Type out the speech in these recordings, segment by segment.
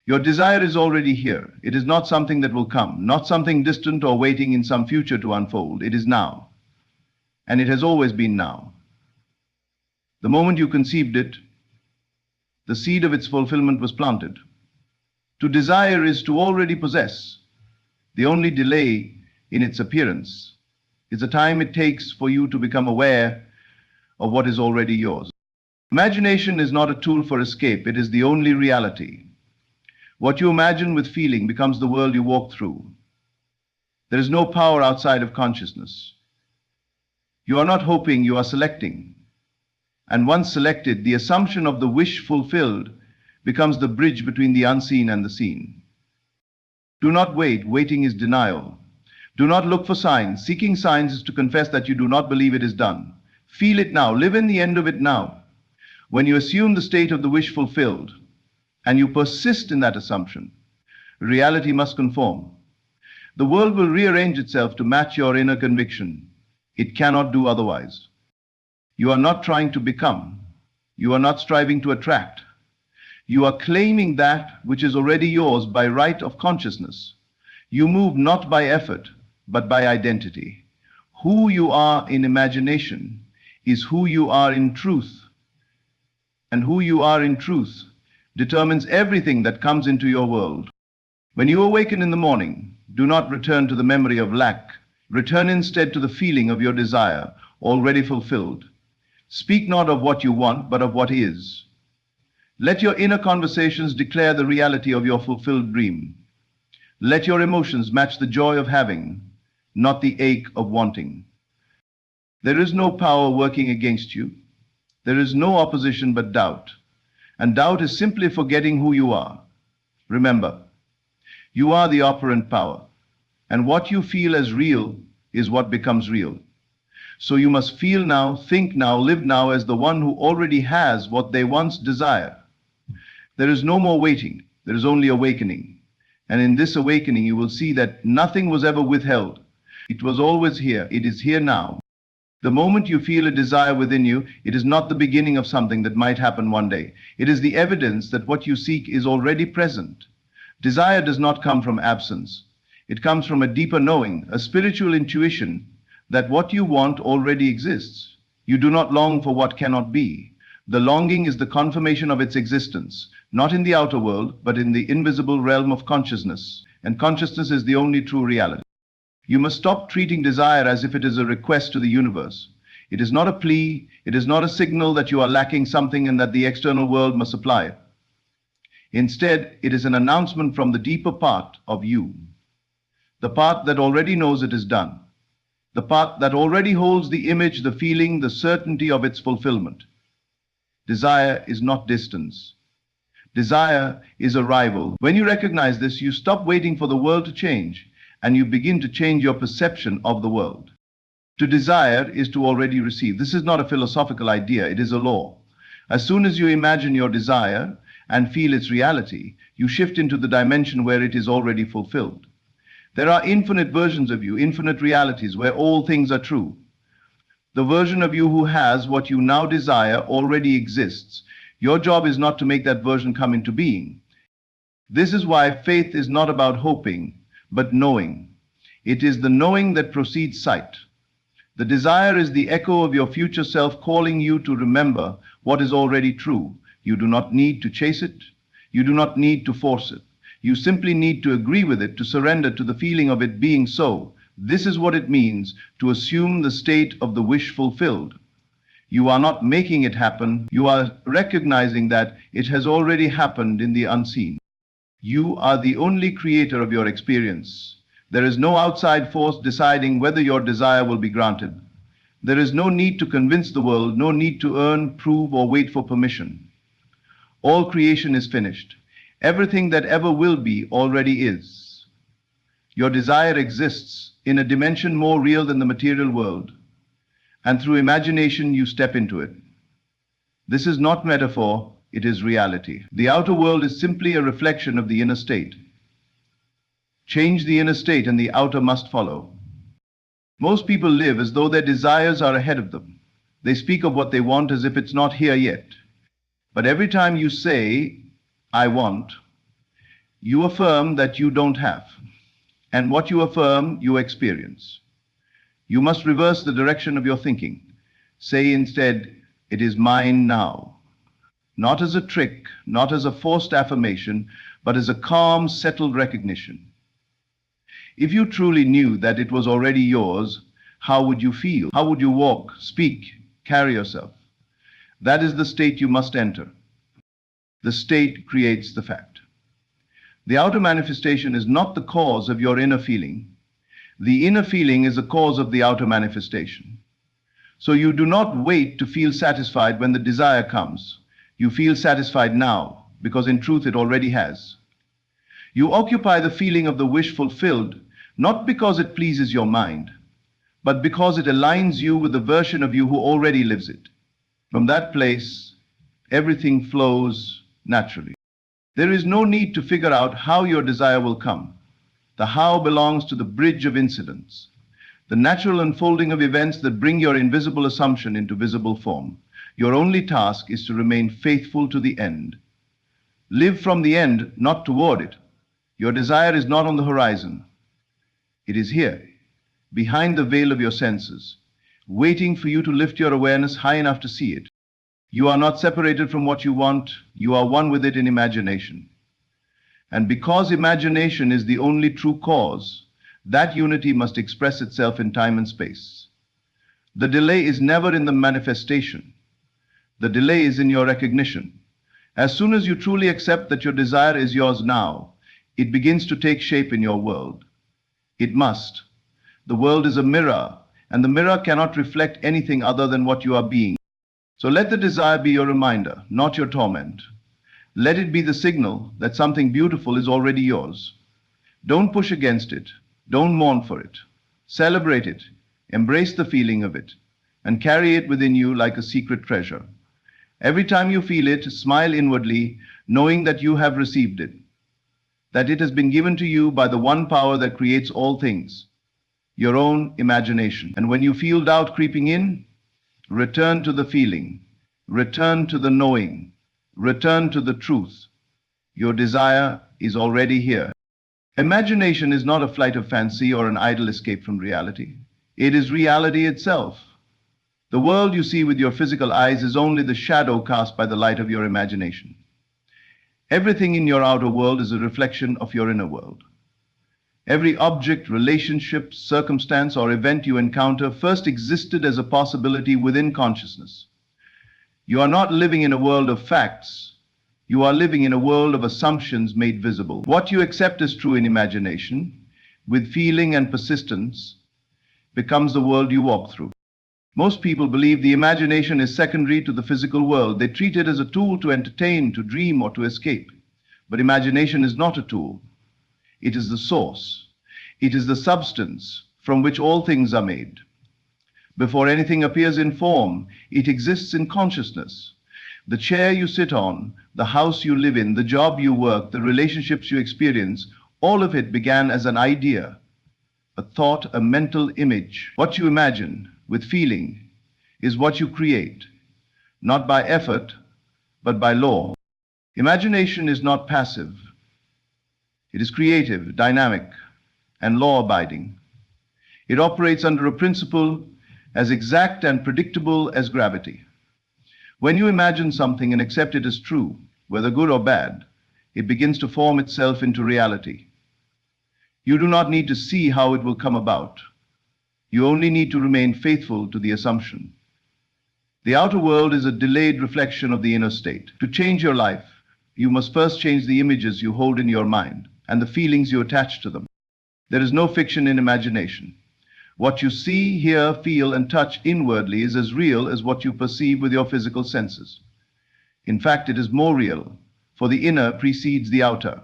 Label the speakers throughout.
Speaker 1: Your desire is already here. It is not something that will come, not something distant or waiting in some future to unfold. It is now. And it has always been now. The moment you conceived it, the seed of its fulfillment was planted. To desire is to already possess. The only delay in its appearance is the time it takes for you to become aware of what is already yours. Imagination is not a tool for escape. It is the only reality. What you imagine with feeling becomes the world you walk through. There is no power outside of consciousness. You are not hoping, you are selecting. And once selected, the assumption of the wish fulfilled becomes the bridge between the unseen and the seen. Do not wait. Waiting is denial. Do not look for signs. Seeking signs is to confess that you do not believe it is done. Feel it now. Live in the end of it now. When you assume the state of the wish fulfilled, and you persist in that assumption, reality must conform. The world will rearrange itself to match your inner conviction. It cannot do otherwise. You are not trying to become. You are not striving to attract. You are claiming that which is already yours by right of consciousness. You move not by effort, but by identity. Who you are in imagination is who you are in truth. And who you are in truth determines everything that comes into your world. When you awaken in the morning, do not return to the memory of lack. Return instead to the feeling of your desire, already fulfilled. Speak not of what you want, but of what is. Let your inner conversations declare the reality of your fulfilled dream. Let your emotions match the joy of having, not the ache of wanting. There is no power working against you. There is no opposition but doubt. And doubt is simply forgetting who you are. Remember, you are the operant power. And what you feel as real is what becomes real. So you must feel now, think now, live now as the one who already has what they once desired. There is no more waiting. There is only awakening. And in this awakening, you will see that nothing was ever withheld. It was always here. It is here now. The moment you feel a desire within you, it is not the beginning of something that might happen one day. It is the evidence that what you seek is already present. Desire does not come from absence. It comes from a deeper knowing, a spiritual intuition that what you want already exists. You do not long for what cannot be. The longing is the confirmation of its existence, not in the outer world, but in the invisible realm of consciousness. And consciousness is the only true reality. You must stop treating desire as if it is a request to the universe. It is not a plea. It is not a signal that you are lacking something and that the external world must supply it. Instead, it is an announcement from the deeper part of you, the part that already knows it is done, the part that already holds the image, the feeling, the certainty of its fulfillment. Desire is not distance. Desire is arrival. When you recognize this, you stop waiting for the world to change, and you begin to change your perception of the world. To desire is to already receive. This is not a philosophical idea, it is a law. As soon as you imagine your desire and feel its reality, you shift into the dimension where it is already fulfilled. There are infinite versions of you, infinite realities where all things are true. The version of you who has what you now desire already exists. Your job is not to make that version come into being. This is why faith is not about hoping, but knowing. It is the knowing that precedes sight. The desire is the echo of your future self calling you to remember what is already true. You do not need to chase it. You do not need to force it. You simply need to agree with it, to surrender to the feeling of it being so. This is what it means to assume the state of the wish fulfilled. You are not making it happen. You are recognizing that it has already happened in the unseen. You are the only creator of your experience. There is no outside force deciding whether your desire will be granted. There is no need to convince the world, no need to earn, prove, or wait for permission. All creation is finished. Everything that ever will be already is. Your desire exists in a dimension more real than the material world, and through imagination you step into it. This is not metaphor, it is reality. The outer world is simply a reflection of the inner state. Change the inner state and the outer must follow. Most people live as though their desires are ahead of them. They speak of what they want as if it's not here yet. But every time you say, I want, You affirm that you don't have. And what you affirm, you experience. You must reverse the direction of your thinking. Say instead, it is mine now. Not as a trick, not as a forced affirmation, but as a calm, settled recognition. If you truly knew that it was already yours, how would you feel? How would you walk, speak, carry yourself? That is the state you must enter. The state creates the fact. The outer manifestation is not the cause of your inner feeling. The inner feeling is the cause of the outer manifestation. So you do not wait to feel satisfied when the desire comes. You feel satisfied now, because in truth it already has. You occupy the feeling of the wish fulfilled, not because it pleases your mind, but because it aligns you with the version of you who already lives it. From that place, everything flows naturally. There is no need to figure out how your desire will come. The how belongs to the bridge of incidents, the natural unfolding of events that bring your invisible assumption into visible form. Your only task is to remain faithful to the end. Live from the end, not toward it. Your desire is not on the horizon. It is here, behind the veil of your senses, waiting for you to lift your awareness high enough to see it. You are not separated from what you want, you are one with it in imagination. And because imagination is the only true cause, that unity must express itself in time and space. The delay is never in the manifestation. The delay is in your recognition. As soon as you truly accept that your desire is yours now, it begins to take shape in your world. It must. The world is a mirror, and the mirror cannot reflect anything other than what you are being. So let the desire be your reminder, not your torment. Let it be the signal that something beautiful is already yours. Don't push against it. Don't mourn for it. Celebrate it. Embrace the feeling of it, and carry it within you like a secret treasure. Every time you feel it, smile inwardly, knowing that you have received it, that it has been given to you by the one power that creates all things, your own imagination. And when you feel doubt creeping in, return to the feeling, return to the knowing, return to the truth. Your desire is already here. Imagination is not a flight of fancy or an idle escape from reality. It is reality itself. The world you see with your physical eyes is only the shadow cast by the light of your imagination. Everything in your outer world is a reflection of your inner world. Every object, relationship, circumstance, or event you encounter first existed as a possibility within consciousness. You are not living in a world of facts. You are living in a world of assumptions made visible. What you accept as true in imagination, with feeling and persistence, becomes the world you walk through. Most people believe the imagination is secondary to the physical world. They treat it as a tool to entertain, to dream, or to escape. But imagination is not a tool. It is the source. It is the substance from which all things are made. Before anything appears in form, it exists in consciousness. The chair you sit on, the house you live in, the job you work, the relationships you experience, all of it began as an idea, a thought, a mental image. What you imagine with feeling is what you create, not by effort, but by law. Imagination is not passive. It is creative, dynamic, and law-abiding. It operates under a principle as exact and predictable as gravity. When you imagine something and accept it as true, whether good or bad, it begins to form itself into reality. You do not need to see how it will come about. You only need to remain faithful to the assumption. The outer world is a delayed reflection of the inner state. To change your life, you must first change the images you hold in your mind and the feelings you attach to them. There is no fiction in imagination. What you see, hear, feel, and touch inwardly is as real as what you perceive with your physical senses. In fact, it is more real, for the inner precedes the outer.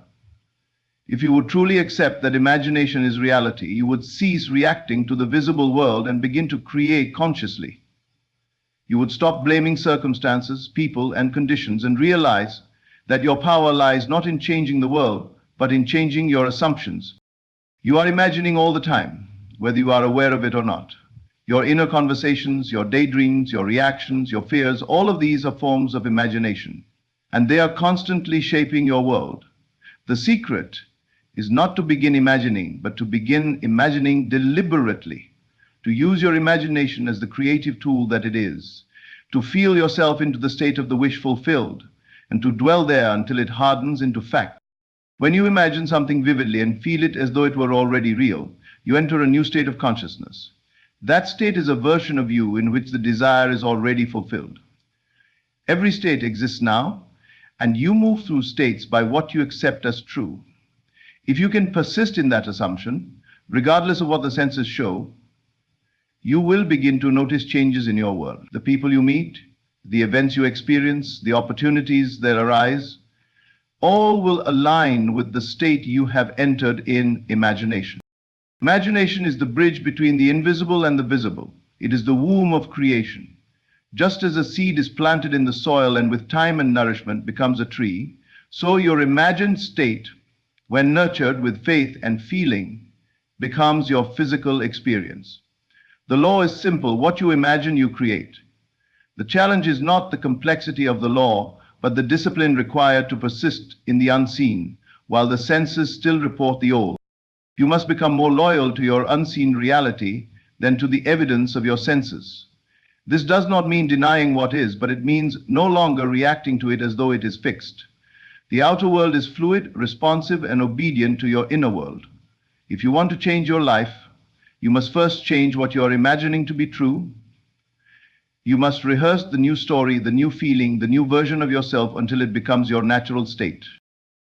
Speaker 1: If you would truly accept that imagination is reality, you would cease reacting to the visible world and begin to create consciously. You would stop blaming circumstances, people, and conditions and realize that your power lies not in changing the world, but in changing your assumptions. You are imagining all the time, whether you are aware of it or not. Your inner conversations, your daydreams, your reactions, your fears, all of these are forms of imagination, and they are constantly shaping your world. The secret is not to begin imagining, but to begin imagining deliberately, to use your imagination as the creative tool that it is, to feel yourself into the state of the wish fulfilled, and to dwell there until it hardens into fact. When you imagine something vividly and feel it as though it were already real, you enter a new state of consciousness. That state is a version of you in which the desire is already fulfilled. Every state exists now, and you move through states by what you accept as true. If you can persist in that assumption, regardless of what the senses show, you will begin to notice changes in your world. The people you meet, the events you experience, the opportunities that arise, all will align with the state you have entered in imagination. Imagination is the bridge between the invisible and the visible. It is the womb of creation. Just as a seed is planted in the soil and with time and nourishment becomes a tree, so your imagined state, when nurtured with faith and feeling, becomes your physical experience. The law is simple. What you imagine, you create. The challenge is not the complexity of the law, but the discipline required to persist in the unseen, while the senses still report the old. You must become more loyal to your unseen reality than to the evidence of your senses. This does not mean denying what is, but it means no longer reacting to it as though it is fixed. The outer world is fluid, responsive, and obedient to your inner world. If you want to change your life, you must first change what you are imagining to be true. You must rehearse the new story, the new feeling, the new version of yourself until it becomes your natural state.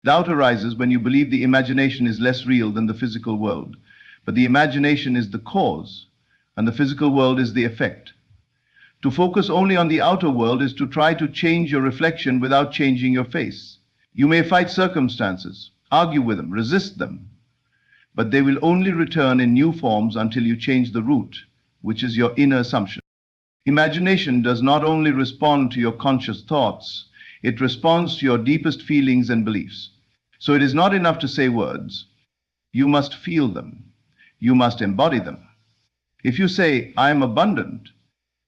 Speaker 1: Doubt arises when you believe the imagination is less real than the physical world. But the imagination is the cause, and the physical world is the effect. To focus only on the outer world is to try to change your reflection without changing your face. You may fight circumstances, argue with them, resist them, but they will only return in new forms until you change the root, which is your inner assumption. Imagination does not only respond to your conscious thoughts, it responds to your deepest feelings and beliefs. So it is not enough to say words. You must feel them. You must embody them. If you say, I am abundant,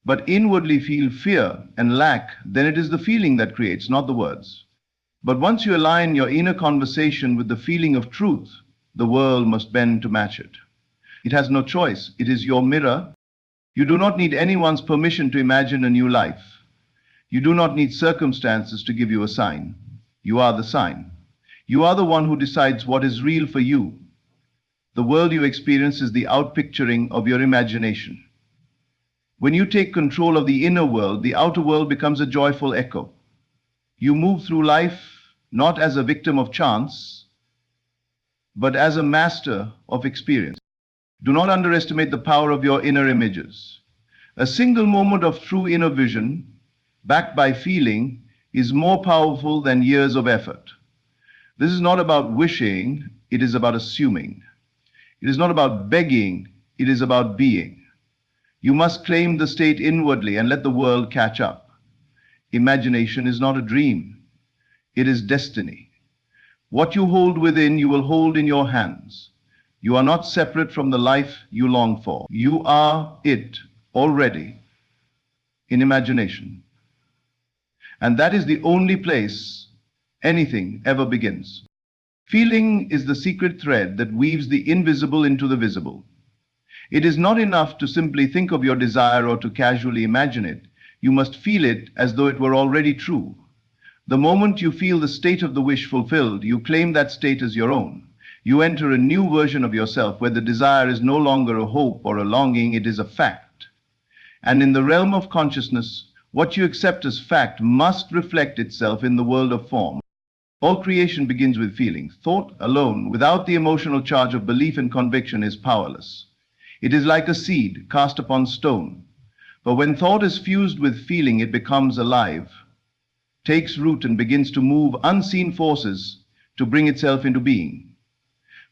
Speaker 1: but inwardly feel fear and lack, then it is the feeling that creates, not the words. But once you align your inner conversation with the feeling of truth, the world must bend to match it. It has no choice. It is your mirror. You do not need anyone's permission to imagine a new life. You do not need circumstances to give you a sign. You are the sign. You are the one who decides what is real for you. The world you experience is the outpicturing of your imagination. When you take control of the inner world, the outer world becomes a joyful echo. You move through life not as a victim of chance, but as a master of experience. Do not underestimate the power of your inner images. A single moment of true inner vision, backed by feeling, is more powerful than years of effort. This is not about wishing, it is about assuming. It is not about begging, it is about being. You must claim the state inwardly and let the world catch up. Imagination is not a dream, it is destiny. What you hold within, you will hold in your hands. You are not separate from the life you long for. You are it already in imagination. And that is the only place anything ever begins. Feeling is the secret thread that weaves the invisible into the visible. It is not enough to simply think of your desire or to casually imagine it. You must feel it as though it were already true. The moment you feel the state of the wish fulfilled, you claim that state as your own. You enter a new version of yourself where the desire is no longer a hope or a longing, it is a fact. And in the realm of consciousness, what you accept as fact must reflect itself in the world of form. All creation begins with feeling. Thought alone, without the emotional charge of belief and conviction, is powerless. It is like a seed cast upon stone. But when thought is fused with feeling, it becomes alive, takes root and begins to move unseen forces to bring itself into being.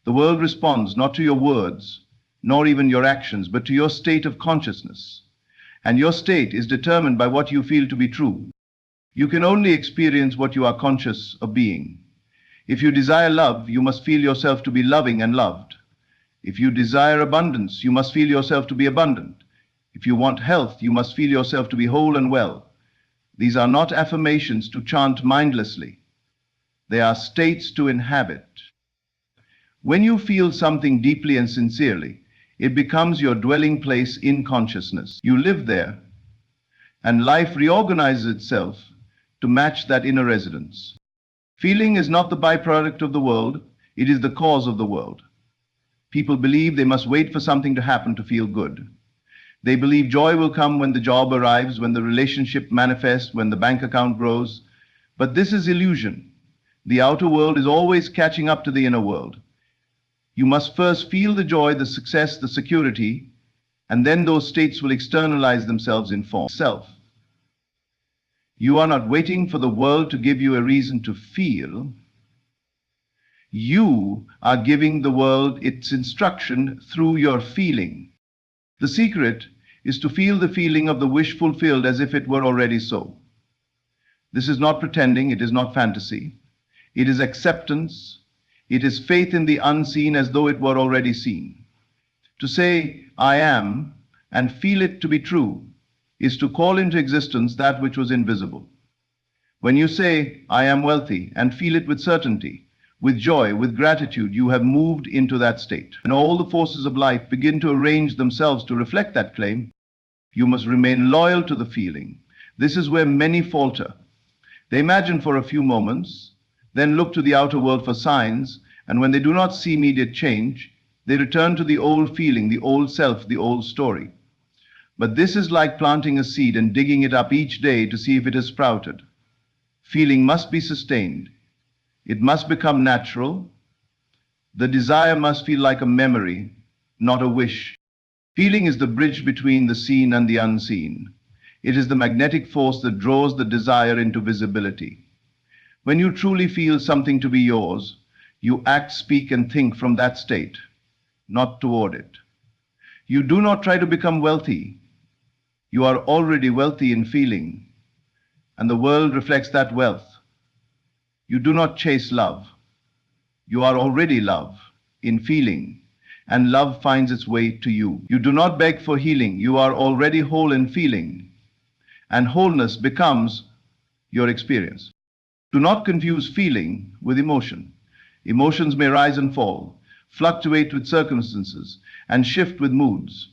Speaker 1: The world responds not to your words, nor even your actions, but to your state of consciousness. And your state is determined by what you feel to be true. You can only experience what you are conscious of being. If you desire love, you must feel yourself to be loving and loved. If you desire abundance, you must feel yourself to be abundant. If you want health, you must feel yourself to be whole and well. These are not affirmations to chant mindlessly. They are states to inhabit. When you feel something deeply and sincerely, it becomes your dwelling place in consciousness. You live there, and life reorganizes itself to match that inner residence. Feeling is not the byproduct of the world, it is the cause of the world. People believe they must wait for something to happen to feel good. They believe joy will come when the job arrives, when the relationship manifests, when the bank account grows. But this is illusion. The outer world is always catching up to the inner world. You must first feel the joy, the success, the security, and then those states will externalize themselves in form. Self. You are not waiting for the world to give you a reason to feel. You are giving the world its instruction through your feeling. The secret is to feel the feeling of the wish fulfilled as if it were already so. This is not pretending, it is not fantasy. It is acceptance. It is faith in the unseen as though it were already seen. To say, I am, and feel it to be true, is to call into existence that which was invisible. When you say, I am wealthy, and feel it with certainty, with joy, with gratitude, you have moved into that state. And all the forces of life begin to arrange themselves to reflect that claim. You must remain loyal to the feeling. This is where many falter. They imagine for a few moments, then look to the outer world for signs, and when they do not see immediate change, they return to the old feeling, the old self, the old story. But this is like planting a seed and digging it up each day to see if it has sprouted. Feeling must be sustained. It must become natural. The desire must feel like a memory, not a wish. Feeling is the bridge between the seen and the unseen. It is the magnetic force that draws the desire into visibility. When you truly feel something to be yours, you act, speak, and think from that state, not toward it. You do not try to become wealthy. You are already wealthy in feeling, and the world reflects that wealth. You do not chase love. You are already love in feeling, and love finds its way to you. You do not beg for healing. You are already whole in feeling, and wholeness becomes your experience. Do not confuse feeling with emotion. Emotions may rise and fall, fluctuate with circumstances, and shift with moods.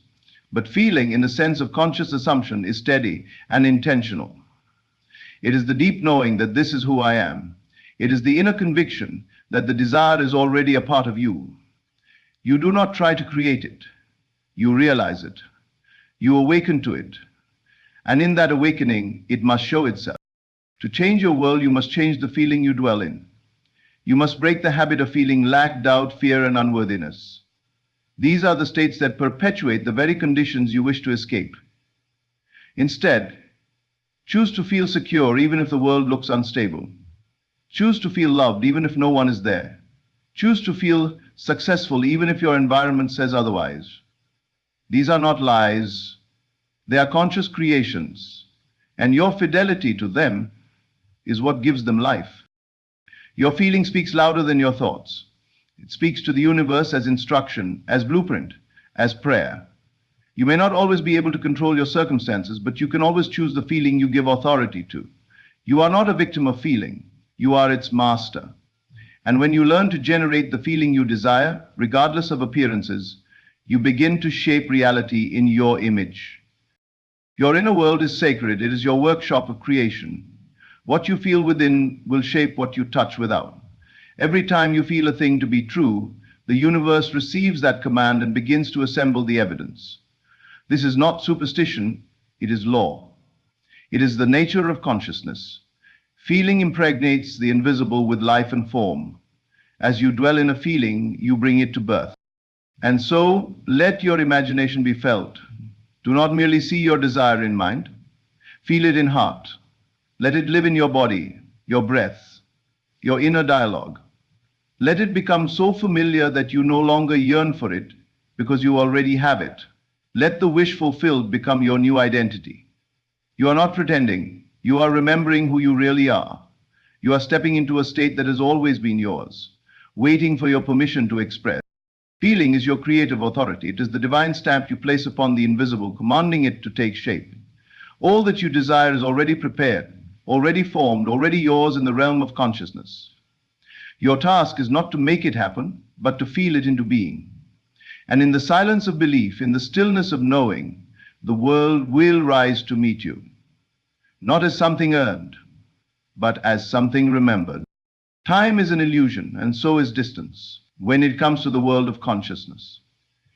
Speaker 1: But feeling, in the sense of conscious assumption, is steady and intentional. It is the deep knowing that this is who I am. It is the inner conviction that the desire is already a part of you. You do not try to create it. You realize it. You awaken to it. And in that awakening, it must show itself. To change your world, you must change the feeling you dwell in. You must break the habit of feeling lack, doubt, fear, and unworthiness. These are the states that perpetuate the very conditions you wish to escape. Instead, choose to feel secure even if the world looks unstable. Choose to feel loved even if no one is there. Choose to feel successful even if your environment says otherwise. These are not lies. They are conscious creations, and your fidelity to them is what gives them life. Your feeling speaks louder than your thoughts. It speaks to the universe as instruction, as blueprint, as prayer. You may not always be able to control your circumstances, but you can always choose the feeling you give authority to. You are not a victim of feeling. You are its master. And when you learn to generate the feeling you desire, regardless of appearances, you begin to shape reality in your image. Your inner world is sacred. It is your workshop of creation. What you feel within will shape what you touch without. Every time you feel a thing to be true, the universe receives that command and begins to assemble the evidence. This is not superstition, it is law. It is the nature of consciousness. Feeling impregnates the invisible with life and form. As you dwell in a feeling, you bring it to birth. And so, let your imagination be felt. Do not merely see your desire in mind. Feel it in heart. Let it live in your body, your breath, your inner dialogue. Let it become so familiar that you no longer yearn for it because you already have it. Let the wish fulfilled become your new identity. You are not pretending. You are remembering who you really are. You are stepping into a state that has always been yours, waiting for your permission to express. Feeling is your creative authority. It is the divine stamp you place upon the invisible, commanding it to take shape. All that you desire is already prepared, already formed, already yours in the realm of consciousness. Your task is not to make it happen, but to feel it into being. And in the silence of belief, in the stillness of knowing, the world will rise to meet you, not as something earned, but as something remembered. Time is an illusion, and so is distance, when it comes to the world of consciousness.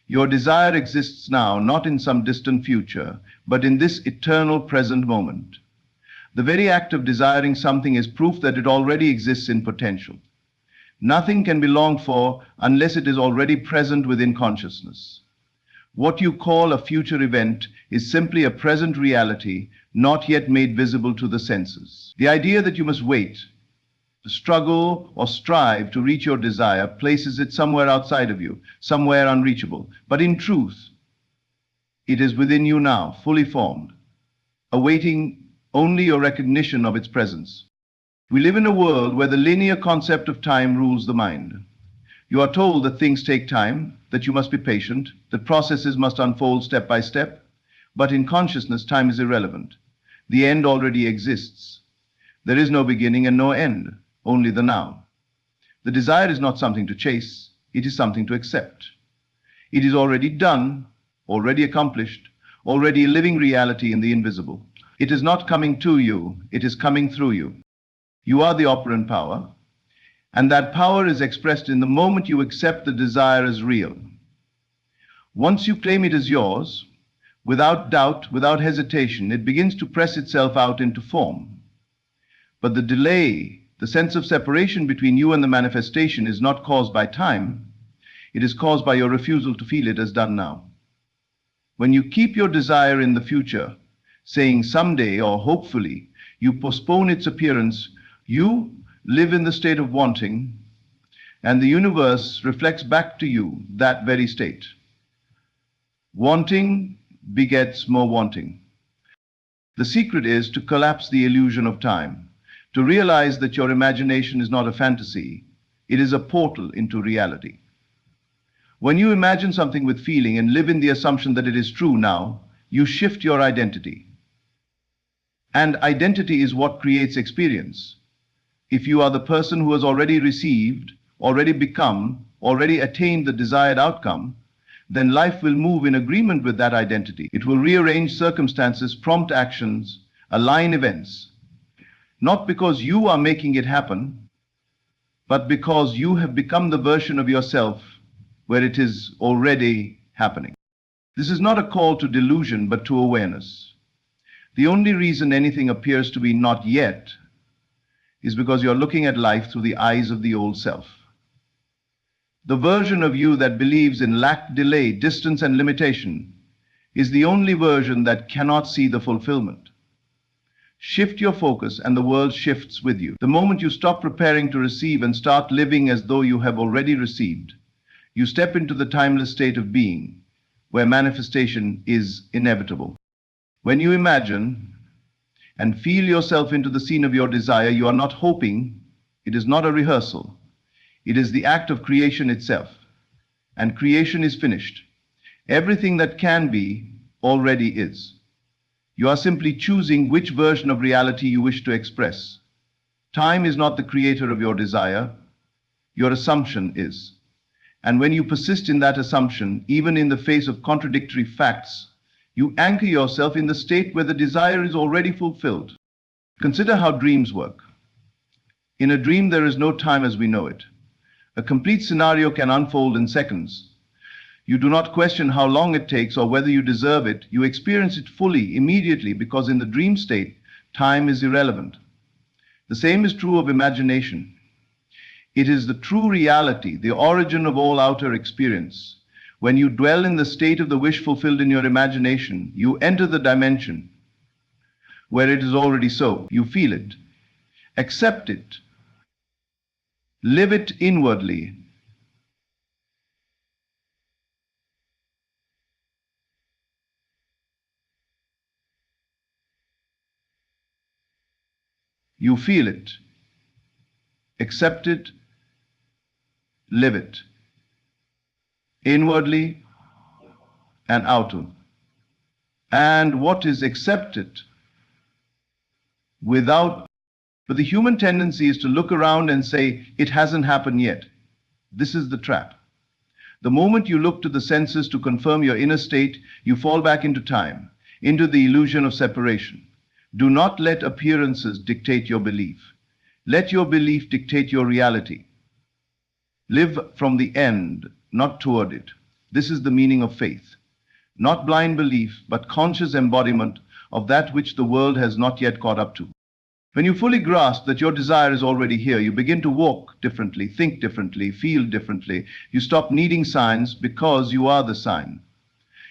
Speaker 1: Your desire exists now, not in some distant future, but in this eternal present moment. The very act of desiring something is proof that it already exists in potential. Nothing can be longed for unless it is already present within consciousness. What you call a future event is simply a present reality not yet made visible to the senses. The idea that you must wait, struggle, or strive to reach your desire places it somewhere outside of you, somewhere unreachable. But in truth, it is within you now, fully formed, awaiting only your recognition of its presence. We live in a world where the linear concept of time rules the mind. You are told that things take time, that you must be patient, that processes must unfold step by step. But in consciousness, time is irrelevant. The end already exists. There is no beginning and no end, only the now. The desire is not something to chase, it is something to accept. It is already done, already accomplished, already a living reality in the invisible. It is not coming to you, it is coming through you. You are the operant power, and that power is expressed in the moment you accept the desire as real. Once you claim it as yours, without doubt, without hesitation, it begins to press itself out into form. But the delay, the sense of separation between you and the manifestation is not caused by time, it is caused by your refusal to feel it as done now. When you keep your desire in the future, saying someday or hopefully, you postpone its appearance, you live in the state of wanting, and the universe reflects back to you that very state. Wanting begets more wanting. The secret is to collapse the illusion of time, to realize that your imagination is not a fantasy, it is a portal into reality. When you imagine something with feeling and live in the assumption that it is true now, you shift your identity. And identity is what creates experience. If you are the person who has already received, already become, already attained the desired outcome, then life will move in agreement with that identity. It will rearrange circumstances, prompt actions, align events. Not because you are making it happen, but because you have become the version of yourself where it is already happening. This is not a call to delusion, but to awareness. The only reason anything appears to be not yet is because you're looking at life through the eyes of the old self. The version of you that believes in lack, delay, distance, and limitation is the only version that cannot see the fulfillment. Shift your focus and the world shifts with you. The moment you stop preparing to receive and start living as though you have already received, you step into the timeless state of being, where manifestation is inevitable. When you imagine and feel yourself into the scene of your desire, you are not hoping, it is not a rehearsal. It is the act of creation itself. And creation is finished. Everything that can be already is. You are simply choosing which version of reality you wish to express. Time is not the creator of your desire. Your assumption is. And when you persist in that assumption, even in the face of contradictory facts, you anchor yourself in the state where the desire is already fulfilled. Consider how dreams work. In a dream, there is no time as we know it. A complete scenario can unfold in seconds. You do not question how long it takes or whether you deserve it. You experience it fully, immediately, because in the dream state, time is irrelevant. The same is true of imagination. It is the true reality, the origin of all outer experience. When you dwell in the state of the wish fulfilled in your imagination, you enter the dimension where it is already so. You feel it, accept it, live it inwardly. You feel it, accept it, live it, inwardly and outward. And what is accepted without But the human tendency is to look around and say, it hasn't happened yet. This is the trap. The moment you look to the senses to confirm your inner state, you fall back into time, into the illusion of separation. Do not let appearances dictate your belief. Let your belief dictate your reality. Live from the end, not toward it. This is the meaning of faith. Not blind belief, but conscious embodiment of that which the world has not yet caught up to. When you fully grasp that your desire is already here, you begin to walk differently, think differently, feel differently. You stop needing signs because you are the sign.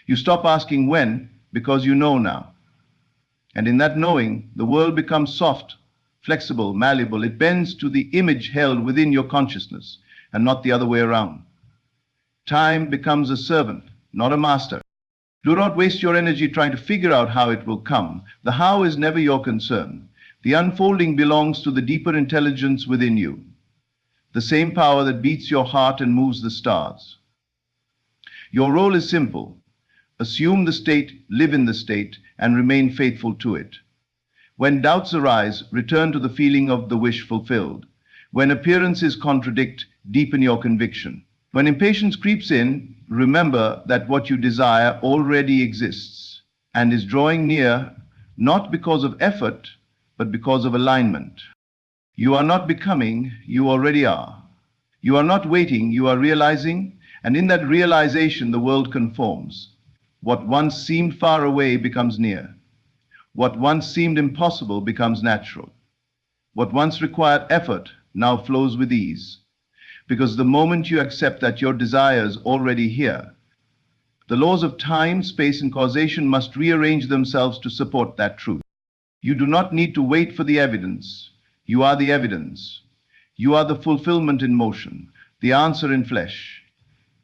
Speaker 1: You stop asking when because you know now. And in that knowing, the world becomes soft, flexible, malleable. It bends to the image held within your consciousness and not the other way around. Time becomes a servant, not a master. Do not waste your energy trying to figure out how it will come. The how is never your concern. The unfolding belongs to the deeper intelligence within you, the same power that beats your heart and moves the stars. Your role is simple. Assume the state, live in the state, and remain faithful to it. When doubts arise, return to the feeling of the wish fulfilled. When appearances contradict, deepen your conviction. When impatience creeps in, remember that what you desire already exists and is drawing near, not because of effort, but because of alignment. You are not becoming, you already are. You are not waiting, you are realizing, and in that realization the world conforms. What once seemed far away becomes near. What once seemed impossible becomes natural. What once required effort now flows with ease. Because the moment you accept that your desire is already here, the laws of time, space, and causation must rearrange themselves to support that truth. You do not need to wait for the evidence. You are the evidence. You are the fulfillment in motion, the answer in flesh,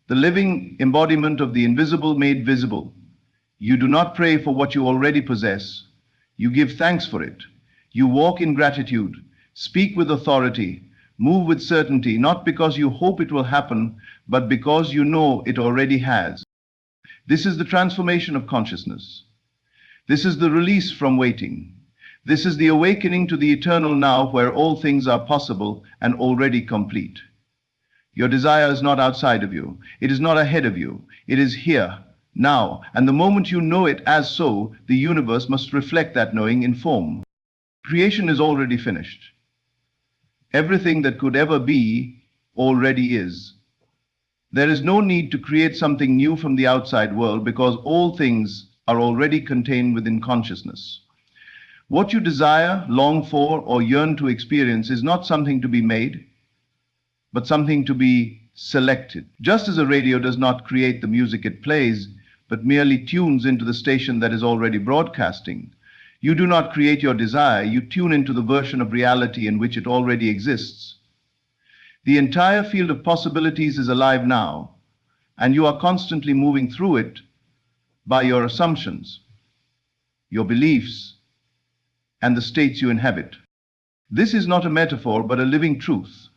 Speaker 1: the living embodiment of the invisible made visible. You do not pray for what you already possess. You give thanks for it. You walk in gratitude, speak with authority, move with certainty, not because you hope it will happen, but because you know it already has. This is the transformation of consciousness. This is the release from waiting. This is the awakening to the eternal now, where all things are possible and already complete. Your desire is not outside of you. It is not ahead of you. It is here, now, and the moment you know it as so, the universe must reflect that knowing in form. Creation is already finished. Everything that could ever be already is. There is no need to create something new from the outside world because all things are already contained within consciousness. What you desire, long for, or yearn to experience is not something to be made, but something to be selected. Just as a radio does not create the music it plays, but merely tunes into the station that is already broadcasting, you do not create your desire, you tune into the version of reality in which it already exists. The entire field of possibilities is alive now, and you are constantly moving through it by your assumptions, your beliefs, and the states you inhabit. This is not a metaphor, but a living truth.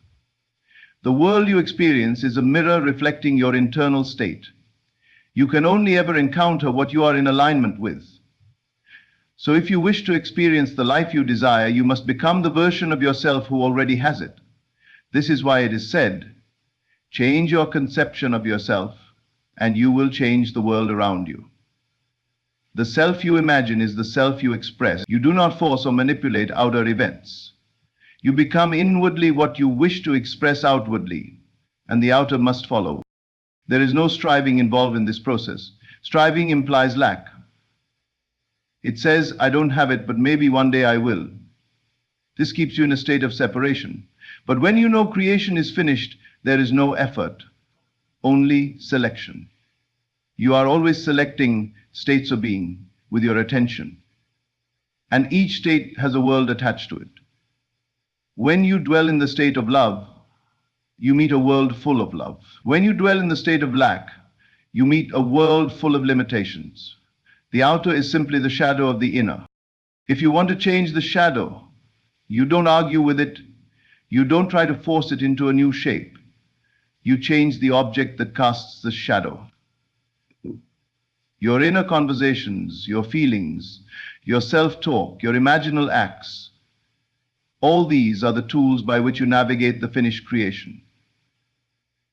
Speaker 1: The world you experience is a mirror reflecting your internal state. You can only ever encounter what you are in alignment with. So if you wish to experience the life you desire, you must become the version of yourself who already has it. This is why it is said, change your conception of yourself, and you will change the world around you. The self you imagine is the self you express. You do not force or manipulate outer events. You become inwardly what you wish to express outwardly, and the outer must follow. There is no striving involved in this process. Striving implies lack. It says, I don't have it, but maybe one day I will. This keeps you in a state of separation. But when you know creation is finished, there is no effort, only selection. You are always selecting states of being with your attention, and each state has a world attached to it. When you dwell in the state of love, you meet a world full of love. When you dwell in the state of lack, you meet a world full of limitations. The outer is simply the shadow of the inner. If you want to change the shadow, you don't argue with it. You don't try to force it into a new shape. You change the object that casts the shadow. Your inner conversations, your feelings, your self-talk, your imaginal acts, All these are the tools by which you navigate the finished creation.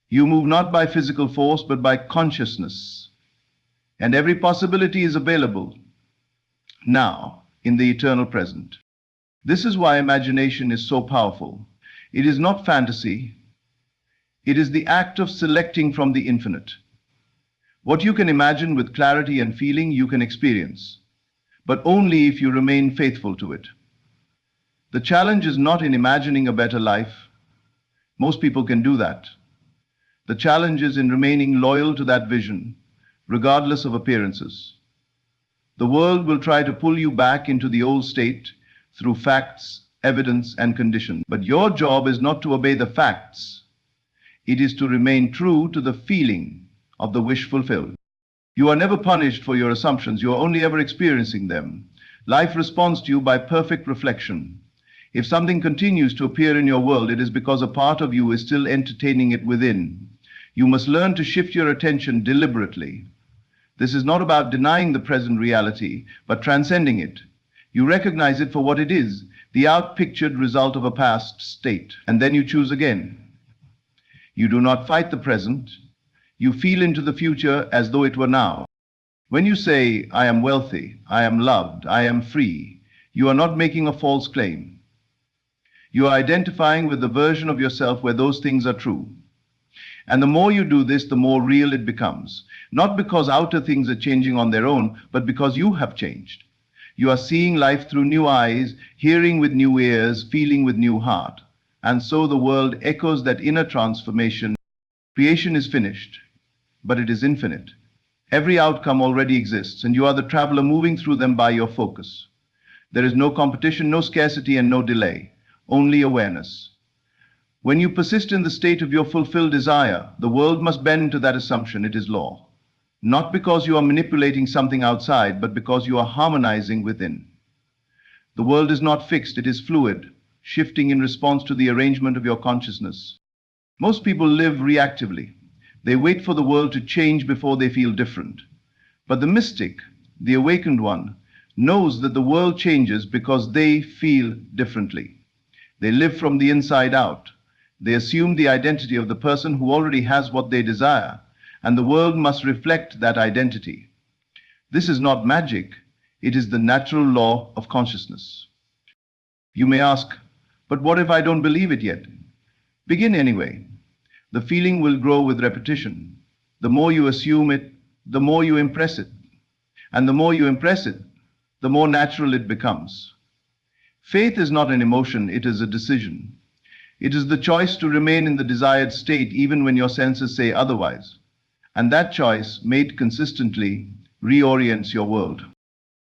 Speaker 1: You move not by physical force, but by consciousness. And every possibility is available now in the eternal present. This is why imagination is so powerful. It is not fantasy. It is the act of selecting from the infinite. What you can imagine with clarity and feeling, you can experience, but only if you remain faithful to it. The challenge is not in imagining a better life. Most people can do that. The challenge is in remaining loyal to that vision, regardless of appearances. The world will try to pull you back into the old state through facts, evidence, and conditions. But your job is not to obey the facts. It is to remain true to the feeling of the wish fulfilled. You are never punished for your assumptions. You are only ever experiencing them. Life responds to you by perfect reflection. If something continues to appear in your world, it is because a part of you is still entertaining it within. You must learn to shift your attention deliberately. This is not about denying the present reality, but transcending it. You recognize it for what it is, the outpictured result of a past state, and then you choose again. You do not fight the present. You feel into the future as though it were now. When you say, I am wealthy, I am loved, I am free, you are not making a false claim. You are identifying with the version of yourself where those things are true. And the more you do this, the more real it becomes. Not because outer things are changing on their own, but because you have changed. You are seeing life through new eyes, hearing with new ears, feeling with new heart. And so the world echoes that inner transformation. Creation is finished, but it is infinite. Every outcome already exists, and you are the traveler moving through them by your focus. There is no competition, no scarcity, and no delay, only awareness. When you persist in the state of your fulfilled desire, the world must bend to that assumption. It is law. Not because you are manipulating something outside, but because you are harmonizing within. The world is not fixed, it is fluid, shifting in response to the arrangement of your consciousness. Most people live reactively. They wait for the world to change before they feel different. But the mystic, the awakened one, knows that the world changes because they feel differently. They live from the inside out. They assume the identity of the person who already has what they desire, and the world must reflect that identity. This is not magic, it is the natural law of consciousness. You may ask, but what if I don't believe it yet? Begin anyway. The feeling will grow with repetition. The more you assume it, the more you impress it. And the more you impress it, the more natural it becomes. Faith is not an emotion, it is a decision. It is the choice to remain in the desired state even when your senses say otherwise. And that choice, made consistently, reorients your world.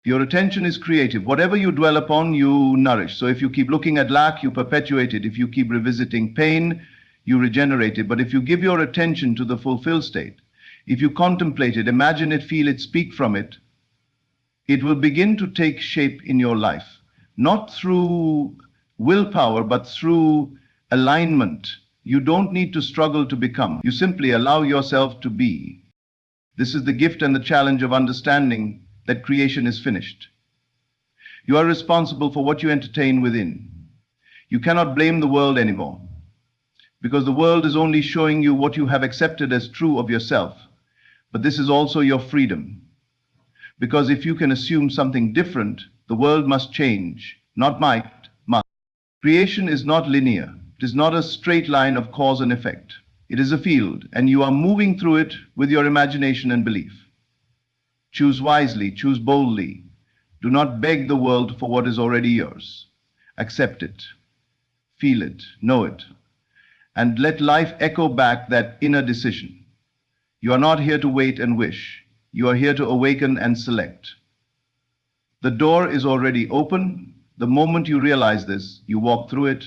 Speaker 1: Your attention is creative. Whatever you dwell upon, you nourish. So if you keep looking at lack, you perpetuate it. If you keep revisiting pain, you regenerate it. But if you give your attention to the fulfilled state, if you contemplate it, imagine it, feel it, speak from it, it will begin to take shape in your life. Not through willpower, but through alignment. You don't need to struggle to become. You simply allow yourself to be. This is the gift and the challenge of understanding that creation is finished. You are responsible for what you entertain within. You cannot blame the world anymore, because the world is only showing you what you have accepted as true of yourself. But this is also your freedom, because if you can assume something different, the world must change, not might, must. Creation is not linear. It is not a straight line of cause and effect. It is a field, and you are moving through it with your imagination and belief. Choose wisely, choose boldly. Do not beg the world for what is already yours. Accept it, feel it, know it, and let life echo back that inner decision. You are not here to wait and wish. You are here to awaken and select. The door is already open. The moment you realize this, you walk through it,